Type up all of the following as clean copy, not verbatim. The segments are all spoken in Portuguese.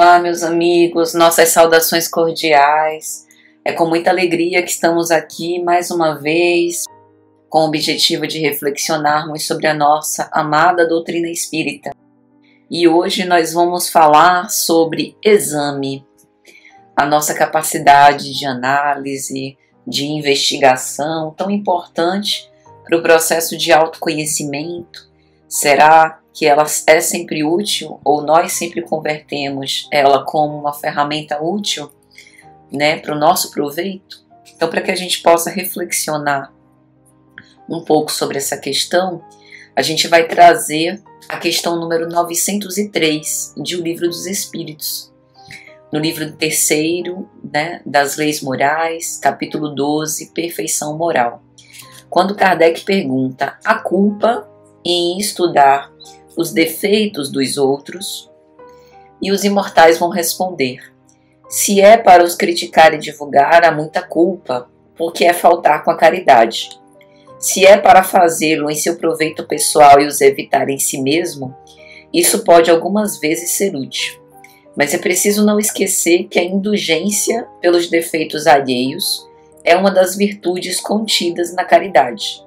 Olá, meus amigos, nossas saudações cordiais. É com muita alegria que estamos aqui mais uma vez, com o objetivo de reflexionarmos sobre a nossa amada doutrina espírita. E hoje nós vamos falar sobre exame, a nossa capacidade de análise, de investigação, tão importante para o processo de autoconhecimento. Será que ela é sempre útil, ou nós sempre convertemos ela como uma ferramenta útil, para o nosso proveito? Então, para que a gente possa reflexionar um pouco sobre essa questão, a gente vai trazer a questão número 903 de O Livro dos Espíritos, no livro 3º, das Leis Morais, capítulo 12, Perfeição Moral. Quando Kardec pergunta a culpa em estudar os defeitos dos outros, e os imortais vão responder: se é para os criticar e divulgar, há muita culpa, porque é faltar com a caridade. Se é para fazê-lo em seu proveito pessoal e os evitar em si mesmo, isso pode algumas vezes ser útil. Mas é preciso não esquecer que a indulgência pelos defeitos alheios é uma das virtudes contidas na caridade.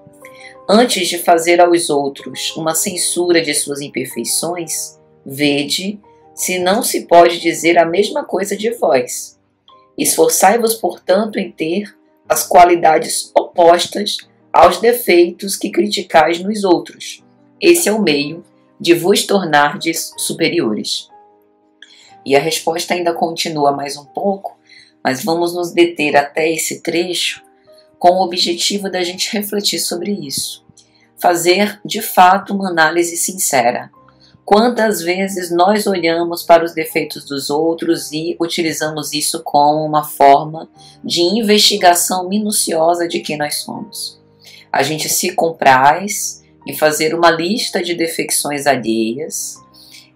Antes de fazer aos outros uma censura de suas imperfeições, vede se não se pode dizer a mesma coisa de vós. Esforçai-vos, portanto, em ter as qualidades opostas aos defeitos que criticais nos outros. Esse é o meio de vos tornardes superiores. E a resposta ainda continua mais um pouco, mas vamos nos deter até esse trecho com o objetivo da gente refletir sobre isso. Fazer, de fato, uma análise sincera. Quantas vezes nós olhamos para os defeitos dos outros e utilizamos isso como uma forma de investigação minuciosa de quem nós somos? A gente se compraz em fazer uma lista de defecções alheias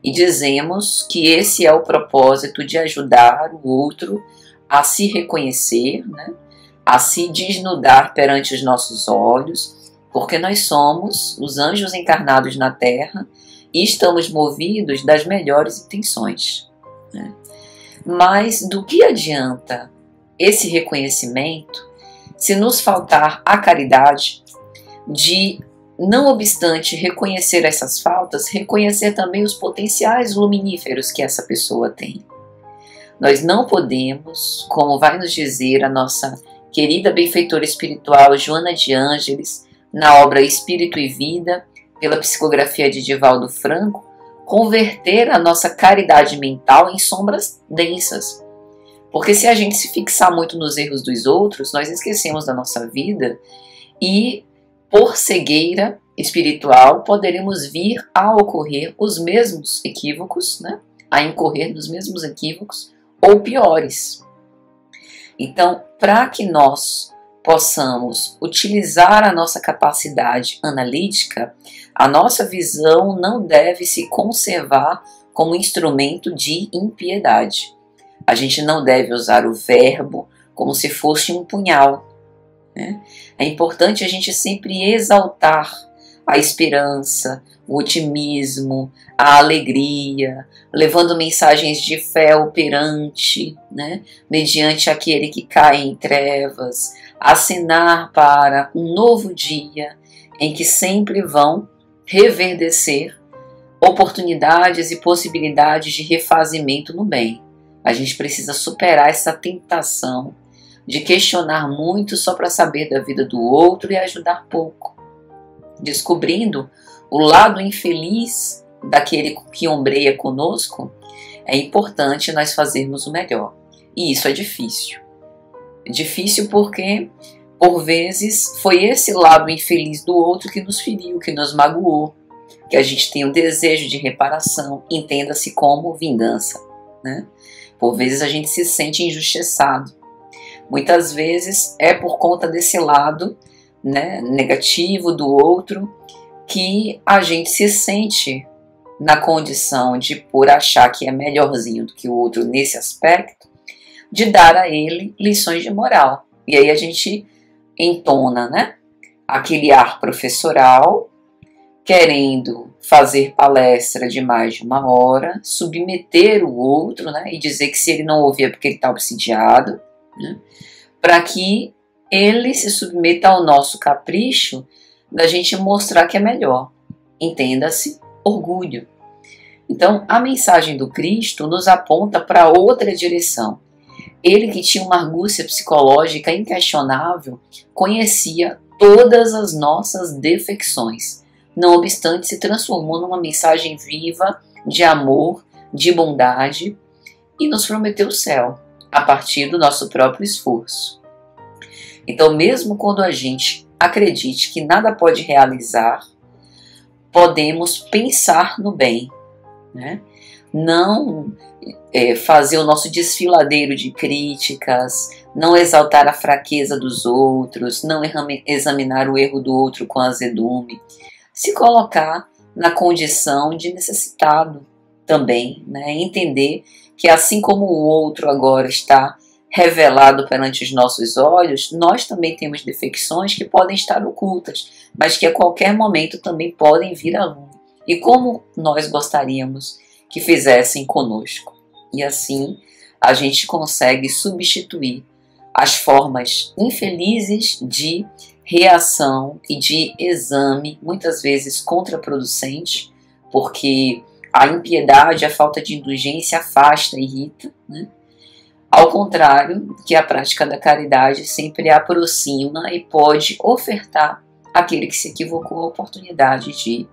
e dizemos que esse é o propósito de ajudar o outro a se reconhecer, a se desnudar perante os nossos olhos, porque nós somos os anjos encarnados na Terra e estamos movidos das melhores intenções. Mas do que adianta esse reconhecimento se nos faltar a caridade de, não obstante reconhecer essas faltas, reconhecer também os potenciais luminíferos que essa pessoa tem? Nós não podemos, como vai nos dizer a nossa querida benfeitora espiritual Joana de Ângeles, na obra Espírito e Vida, pela psicografia de Divaldo Franco, converter a nossa caridade mental em sombras densas. Porque se a gente se fixar muito nos erros dos outros, nós esquecemos da nossa vida e, por cegueira espiritual, poderemos vir a ocorrer os mesmos equívocos, a incorrer nos mesmos equívocos ou piores. Então, para que nós possamos utilizar a nossa capacidade analítica, a nossa visão não deve se conservar como instrumento de impiedade. A gente não deve usar o verbo como se fosse um punhal. É importante a gente sempre exaltar a esperança, o otimismo, a alegria, levando mensagens de fé operante, mediante aquele que cai em trevas, acenar para um novo dia em que sempre vão reverdecer oportunidades e possibilidades de refazimento no bem. A gente precisa superar essa tentação de questionar muito só para saber da vida do outro e ajudar pouco, descobrindo o lado infeliz daquele que ombreia conosco. É importante nós fazermos o melhor. E isso é difícil. É difícil porque, por vezes, foi esse lado infeliz do outro que nos feriu, que nos magoou, que a gente tem um desejo de reparação, entenda-se como vingança. Por vezes a gente se sente injustiçado. Muitas vezes é por conta desse lado negativo do outro que a gente se sente na condição de, por achar que é melhorzinho do que o outro nesse aspecto, de dar a ele lições de moral. E aí a gente entona aquele ar professoral querendo fazer palestra de mais de 1 hora, submeter o outro, né, e dizer que se ele não ouvir é porque ele está obsidiado, né, para que ele se submeta ao nosso capricho da gente mostrar que é melhor. Entenda-se, orgulho. Então, a mensagem do Cristo nos aponta para outra direção. Ele, que tinha uma argúcia psicológica inquestionável, conhecia todas as nossas defecções. Não obstante, se transformou numa mensagem viva de amor, de bondade, e nos prometeu o céu, a partir do nosso próprio esforço. Então, mesmo quando a gente acredite que nada pode realizar, podemos pensar no bem, né? Não fazer o nosso desfiladeiro de críticas, não exaltar a fraqueza dos outros, não examinar o erro do outro com azedume, se colocar na condição de necessitado também, né? Entender que assim como o outro agora está revelado perante os nossos olhos, nós também temos defecções que podem estar ocultas, mas que a qualquer momento também podem vir à luz. E como nós gostaríamos que fizessem conosco. E assim a gente consegue substituir as formas infelizes de reação e de exame, muitas vezes contraproducente, porque a impiedade, a falta de indulgência afasta, irrita, né? Ao contrário, que a prática da caridade sempre aproxima e pode ofertar àquele que se equivocou a oportunidade de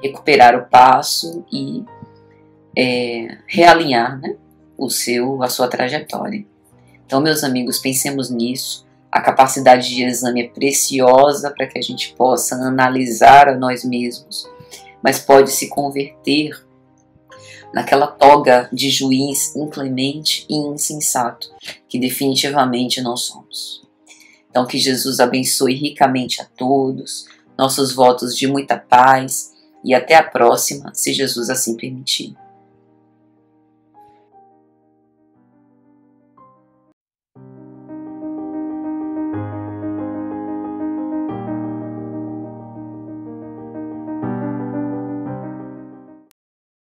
recuperar o passo e realinhar, né, a sua trajetória. Então, meus amigos, pensemos nisso. A capacidade de exame é preciosa para que a gente possa analisar a nós mesmos, mas pode se converter naquela toga de juiz inclemente e insensato, que definitivamente não somos. Então, que Jesus abençoe ricamente a todos, nossos votos de muita paz, e até a próxima, se Jesus assim permitir.